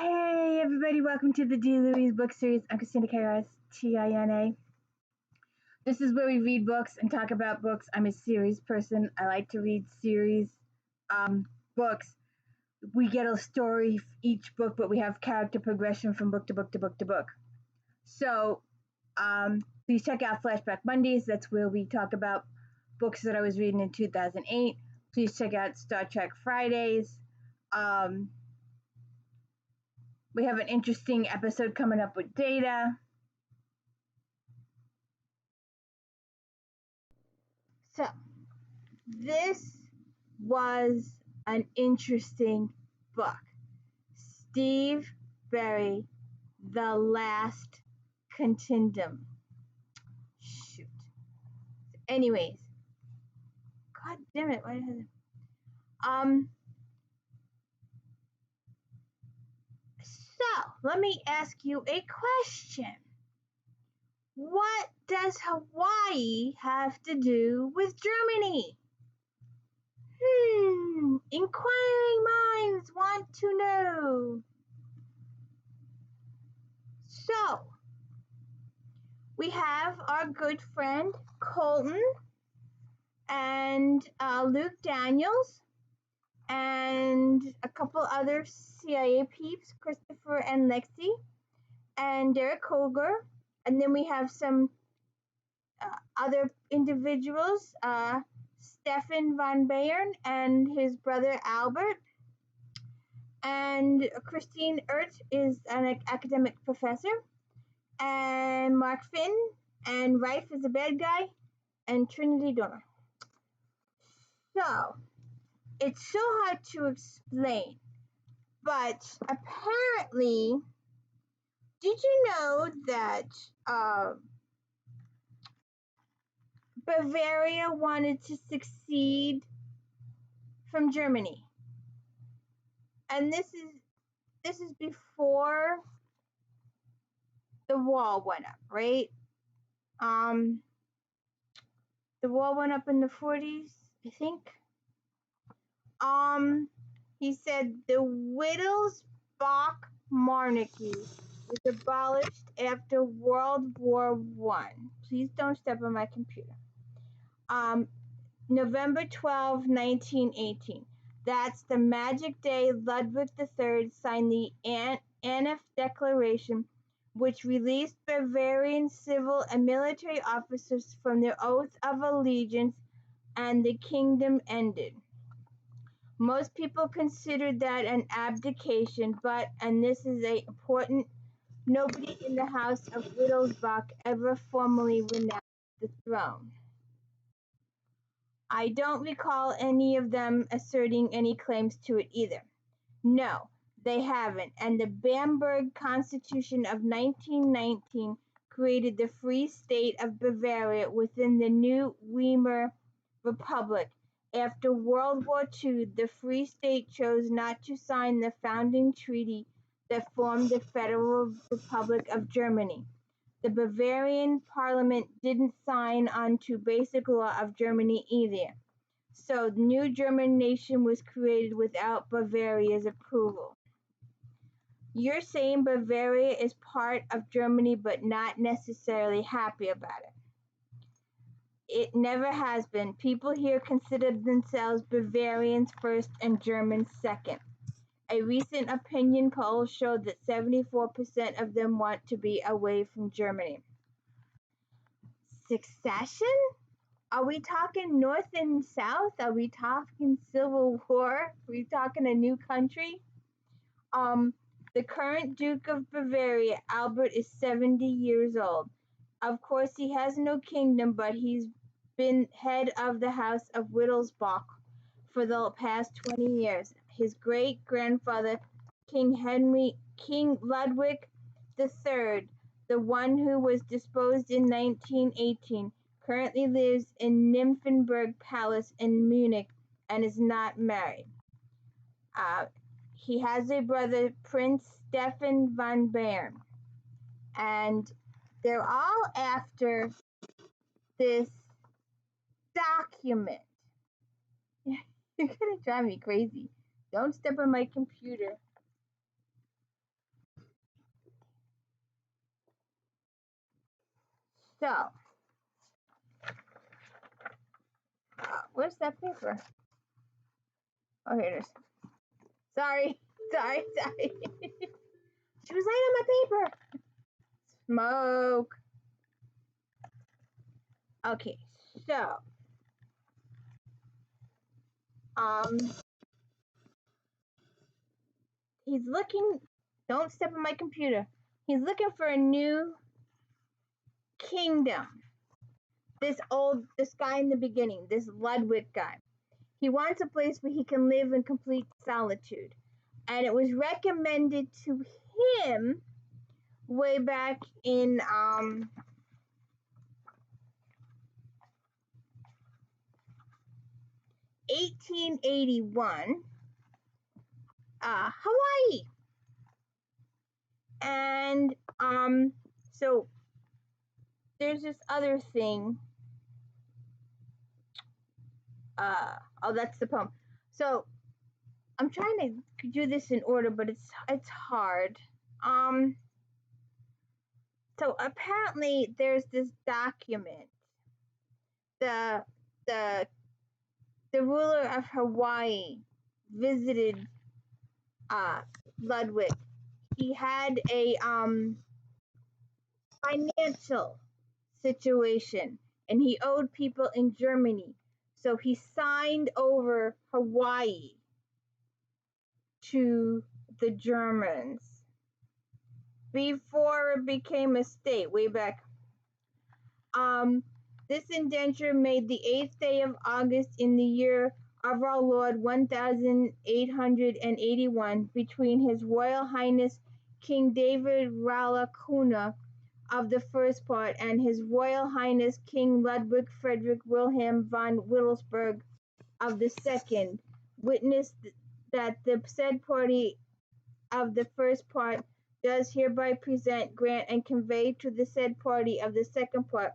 Hey everybody, welcome to the D. Louise book series. I'm Christina Kairos, Tina. This is where we read books and talk about books. I'm a series person. I like to read series books. We get a story for each book, but we have character progression from book to book to book to book. So please check out Flashback Mondays. That's where we talk about books that I was reading in 2008. Please check out Star Trek Fridays. We have an interesting episode coming up with Data. So, this was an interesting book. Steve Berry, The Last Continuum. Shoot. Anyways, God damn it! Why does it? So let me ask you a question. What does Hawaii have to do with Germany? Inquiring minds want to know. So, we have our good friend Colton and Luke Daniels and a couple other CIA peeps, Christopher and Lexi and Derek Holger. And then we have some other individuals, Stefan von Bayern and his brother Albert. And Christine Ert is an academic professor. And Mark Finn and Rife is a bad guy. And Trinity Donor. So, it's so hard to explain. But apparently, did you know that Bavaria wanted to succeed from Germany? And this is before the wall went up, right? The wall went up in the 40s, I think. He said the Wittelsbach monarchy was abolished after World War I. Please don't step on my computer. November 12, 1918. That's the magic day Ludwig III signed the Anif Declaration, which released Bavarian civil and military officers from their oath of allegiance, and the kingdom ended. Most people consider that an abdication, but, and this is important, nobody in the House of Wittelsbach ever formally renounced the throne. I don't recall any of them asserting any claims to it either. No, they haven't. And the Bamberg Constitution of 1919 created the Free State of Bavaria within the new Weimar Republic. After World War II, the Free State chose not to sign the founding treaty that formed the Federal Republic of Germany. The Bavarian parliament didn't sign on to basic law of Germany either. So the new German nation was created without Bavaria's approval. You're saying Bavaria is part of Germany but not necessarily happy about it. It never has been. People here consider themselves Bavarians first and Germans second. A recent opinion poll showed that 74% of them want to be away from Germany. Succession? Are we talking North and South? Are we talking Civil War? Are we talking a new country? The current Duke of Bavaria, Albert, is 70 years old. Of course, he has no kingdom, but he's been head of the House of Wittelsbach for the past 20 years. His great-grandfather, King Ludwig III, the one who was deposed in 1918, currently lives in Nymphenburg Palace in Munich and is not married. He has a brother, Prince Stefan von Bayern, and they're all after this document. You're gonna drive me crazy. Don't step on my computer. So, where's that paper? Oh, here it is. Sorry. She was laying on my paper. Smoke. Okay, so, he's looking. Don't step on my computer. He's looking for a new kingdom. This guy in the beginning, this Ludwig guy. He wants a place where he can live in complete solitude. And it was recommended to him way back in 1881, Hawaii. And so there's this other thing. Oh, that's the poem. So I'm trying to do this in order, but it's hard. So apparently there's this document. The the the ruler of Hawaii visited Ludwig. He had a financial situation and he owed people in Germany. So he signed over Hawaii to the Germans before it became a state way back. This indenture made the 8th day of August in the year of our Lord 1881 between His Royal Highness King David Ralakuna of the first part and His Royal Highness King Ludwig Frederick Wilhelm von Wittelsberg of the second. Witness that the said party of the first part does hereby present, grant, and convey to the said party of the second part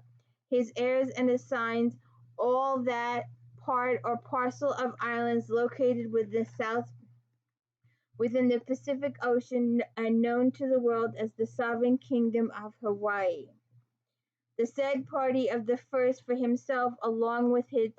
his heirs and assigns all that part or parcel of islands located within the Pacific Ocean and known to the world as the sovereign kingdom of Hawaii. The said party of the first for himself along with his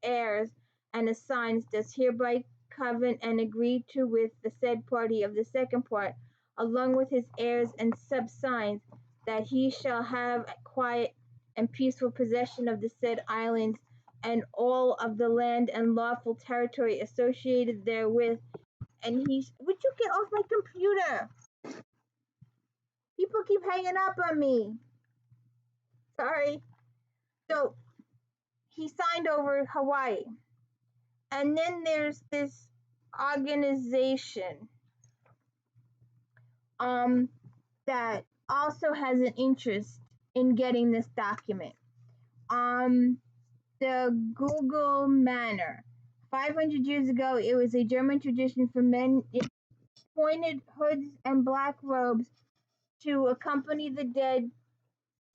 heirs and assigns does hereby covenant and agree to with the said party of the second part along with his heirs and subsigns that he shall have quiet and peaceful possession of the said islands and all of the land and lawful territory associated therewith. And would you get off my computer? People keep hanging up on me. Sorry. So he signed over Hawaii. And then there's this organization that also has an interest in getting this document. The Google Manor. 500 years ago, it was a German tradition for men in pointed hoods and black robes to accompany the dead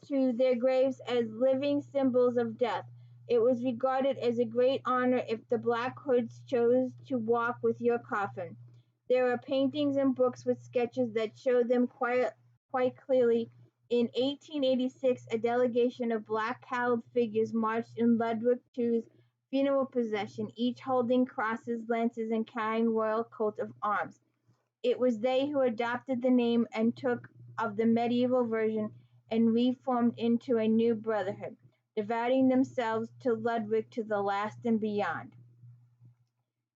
to their graves as living symbols of death. It was regarded as a great honor if the Black Hoods chose to walk with your coffin. There are paintings and books with sketches that show them quite clearly. In 1886, a delegation of black-cowled figures marched in Ludwig II's funeral procession, each holding crosses, lances, and carrying royal coat of arms. It was they who adopted the name and took of the medieval version and reformed into a new brotherhood, devoting themselves to Ludwig to the last and beyond.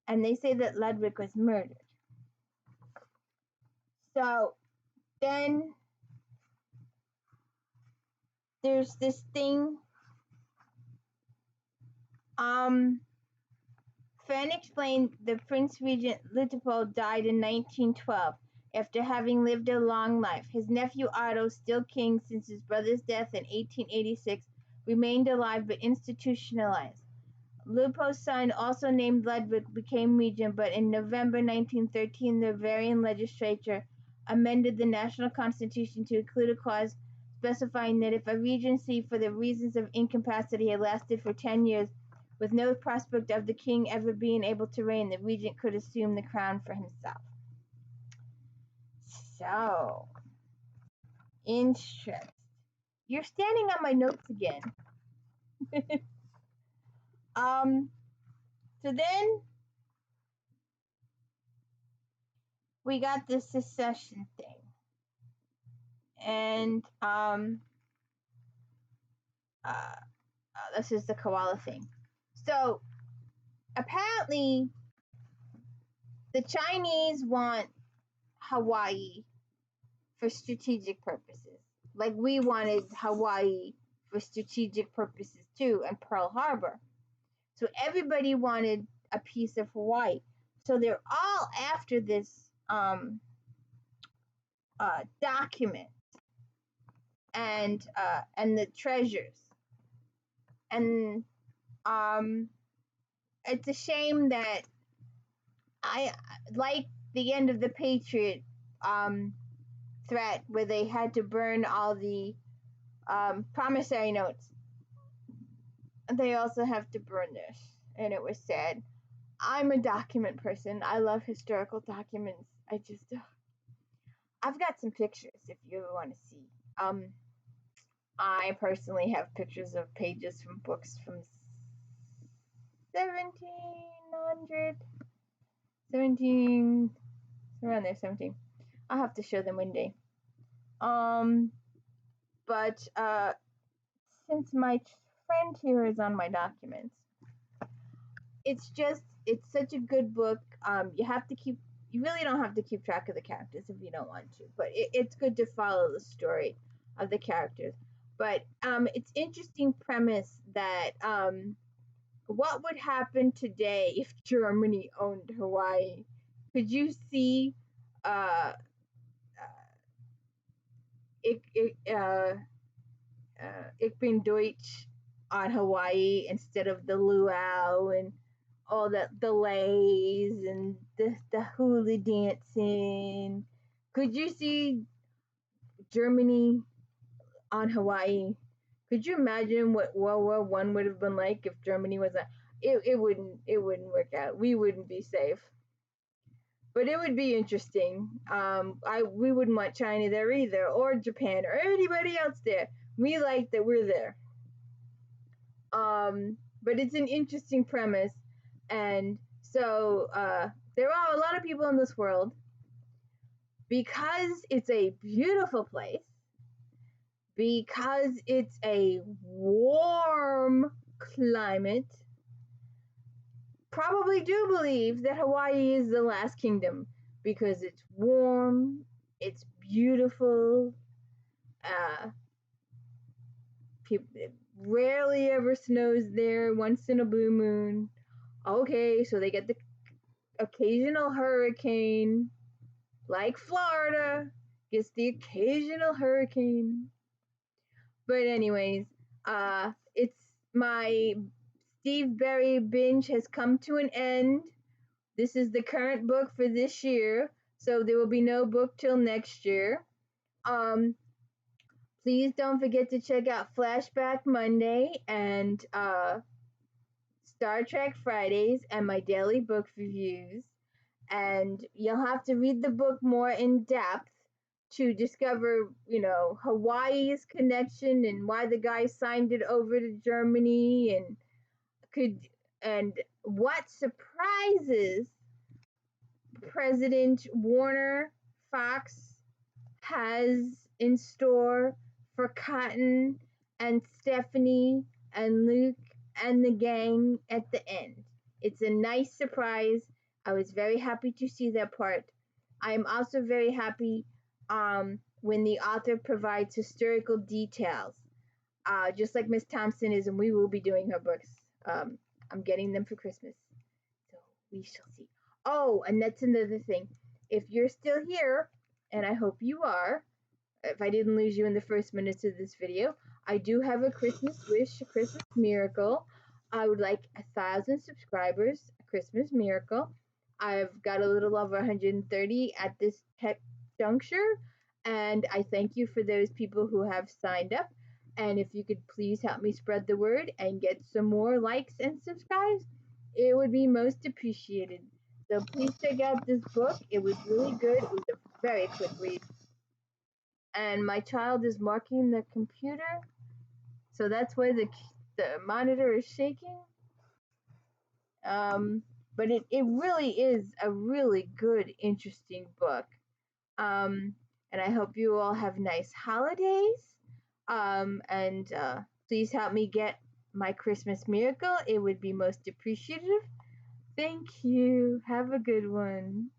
And they say that Ludwig was murdered. So then there's this thing. Fan explained the Prince Regent Leopold died in 1912 after having lived a long life. His nephew Otto, still king since his brother's death in 1886, remained alive but institutionalized. Leopold's son, also named Ludwig, became regent, but in November 1913 the Bavarian legislature amended the national constitution to include a clause specifying that if a regency for the reasons of incapacity had lasted for 10 years, with no prospect of the king ever being able to reign, the regent could assume the crown for himself. So, interest. You're standing on my notes again. So then we got this secession thing, and this is the koala thing. So apparently, the Chinese want Hawaii for strategic purposes, like we wanted Hawaii for strategic purposes too, and Pearl Harbor. So everybody wanted a piece of Hawaii. So they're all after this document and the treasures. And it's a shame that I like the end of the Patriot threat where they had to burn all the promissory notes. They also have to burn this, and it was sad. I'm a document person. I love historical documents. I've got some pictures if you ever want to see. I personally have pictures of pages from books from 1700, 17, around there, 17. I'll have to show them one day. But since my friend here is on my documents, it's such a good book. You really don't have to keep track of the characters if you don't want to, but it's good to follow the story of the characters. But it's interesting premise that what would happen today if Germany owned Hawaii? Could you see uh, ich bin Deutsch on Hawaii instead of the luau and all the delays and the hula dancing? Could you see Germany on Hawaii? Could you imagine what World War One would have been like if Germany was a? It wouldn't work out. We wouldn't be safe. But it would be interesting. We wouldn't want China there either, or Japan, or anybody else there. We like that we're there. But it's an interesting premise, and so there are a lot of people in this world because it's a beautiful place, because it's a warm climate. Probably do believe that Hawaii is the last kingdom because it's warm, it's beautiful. It rarely ever snows there, once in a blue moon. Okay, so they get the occasional hurricane, like Florida gets the occasional hurricane. But anyways, it's my Steve Berry binge has come to an end. This is the current book for this year, so there will be no book till next year. Please don't forget to check out Flashback Monday and Star Trek Fridays and my daily book reviews. And you'll have to read the book more in depth to discover, Hawaii's connection and why the guy signed it over to Germany and what surprises President Warner Fox has in store for Cotton and Stephanie and Luke and the gang at the end. It's a nice surprise. I was very happy to see that part. I am also very happy when the author provides historical details, just like Miss Thompson is, and we will be doing her books. I'm getting them for Christmas, so we shall see. Oh, and that's another thing. If you're still here, and I hope you are, if I didn't lose you in the first minutes of this video, I do have a Christmas wish, a Christmas miracle. I would like 1,000 subscribers, a Christmas miracle. I've got a little over 130 at this tech juncture, and I thank you for those people who have signed up. And if you could please help me spread the word and get some more likes and subscribes, it would be most appreciated. So please check out this book. It was really good. It was a very quick read. and my child is marking the computer, so that's why the monitor is shaking. Um, but it really is a really good, interesting book. Um, and I hope you all have nice holidays. And please help me get my Christmas miracle. It would be most appreciative. Thank you. Have a good one.